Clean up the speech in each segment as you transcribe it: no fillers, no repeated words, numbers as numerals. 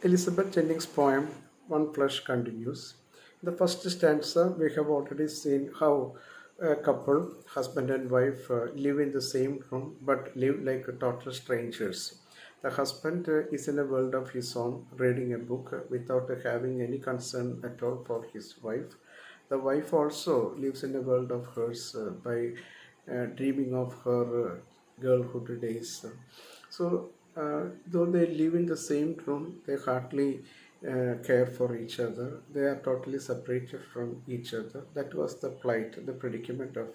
Elizabeth Jennings' poem One Flesh continues. In the first stanza, we have already seen how a couple, husband and wife, live in the same room but live like total strangers. The husband is in a world of his own, reading a book without having any concern at all for his wife. The wife also lives in a world of hers by dreaming of her girlhood days. Though they live in the same room, they hardly care for each other. They are totally separated from each other. That was the plight, the predicament of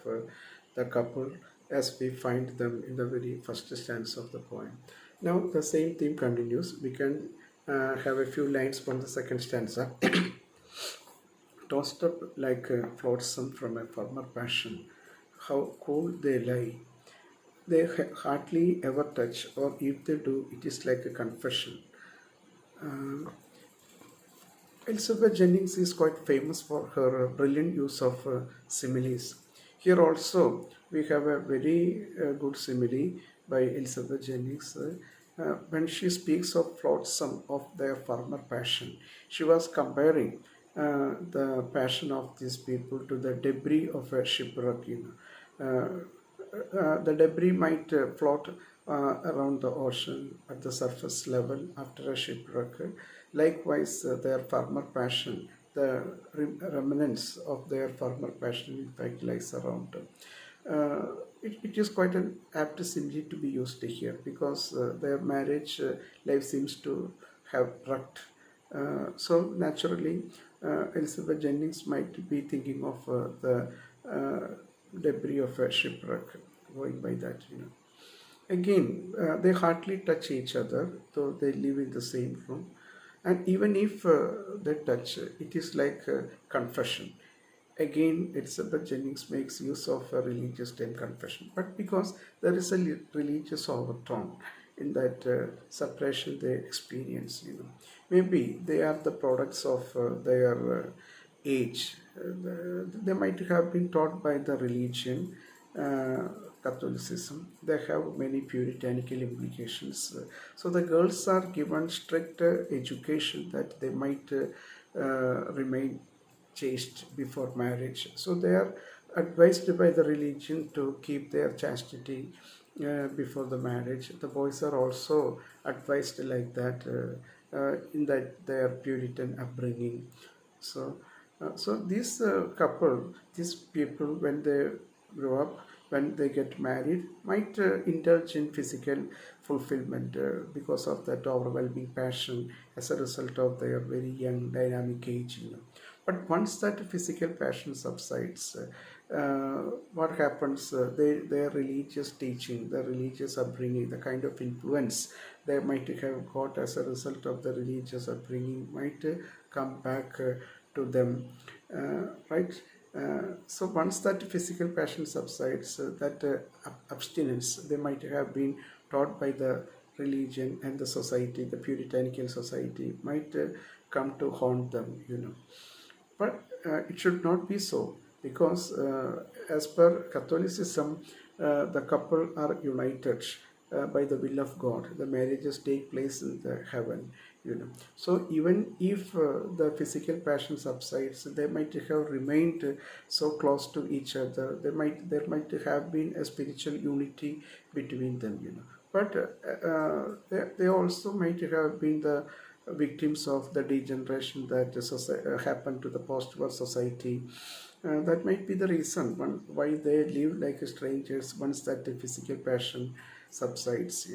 the couple as we find them in the very first stanza of the poem. Now, the same theme continues. We can have a few lines from the second stanza. Tossed up like a flotsam from a former passion, how cold they lie. They hardly ever touch, or if they do, it is like a confession. Uh, Elizabeth Jennings is quite famous for her brilliant use of similes. Here also, we have a very good simile by Elizabeth Jennings. When she speaks of flotsam of their former passion, she was comparing the passion of these people to the debris of a shipwreck. The debris might float around the ocean at the surface level after a shipwreck. Likewise, their former passion, the remnants of their former passion, in fact, lies around. It is quite an apt simile to be used here because their marriage life seems to have wrecked. So naturally, Elizabeth Jennings might be thinking of the uh, debris of a shipwreck, going by that. Again, they hardly touch each other, though they live in the same room. And even if they touch, it is like a confession. Again, Elizabeth Jennings makes use of a religious term confession, but because there is a religious overtone in that separation they experience. Maybe they are the products of their age. They might have been taught by the religion, uh, Catholicism. They have many puritanical implications. So the girls are given strict education that they might remain chaste before marriage. So they are advised by the religion to keep their chastity before the marriage. The boys are also advised like that in that their Puritan upbringing. So this couple, these people, when they grow up, when they get married, might indulge in physical fulfillment because of that overwhelming passion as a result of their very young, dynamic age. But once that physical passion subsides, what happens? Their religious teaching, their religious upbringing, the kind of influence they might have got as a result of the religious upbringing might come back to them, right? So once that physical passion subsides, that abstinence they might have been taught by the religion and the society, the puritanical society, might come to haunt them. But it should not be so because, as per Catholicism, the couple are united by the will of God. The marriages take place in the heaven. So even if the physical passion subsides, they might have remained so close to each other. There might have been a spiritual unity between them. But they also might have been the victims of the degeneration that happened to the post-war society. That might be the reason why they live like strangers once that physical passion subsides.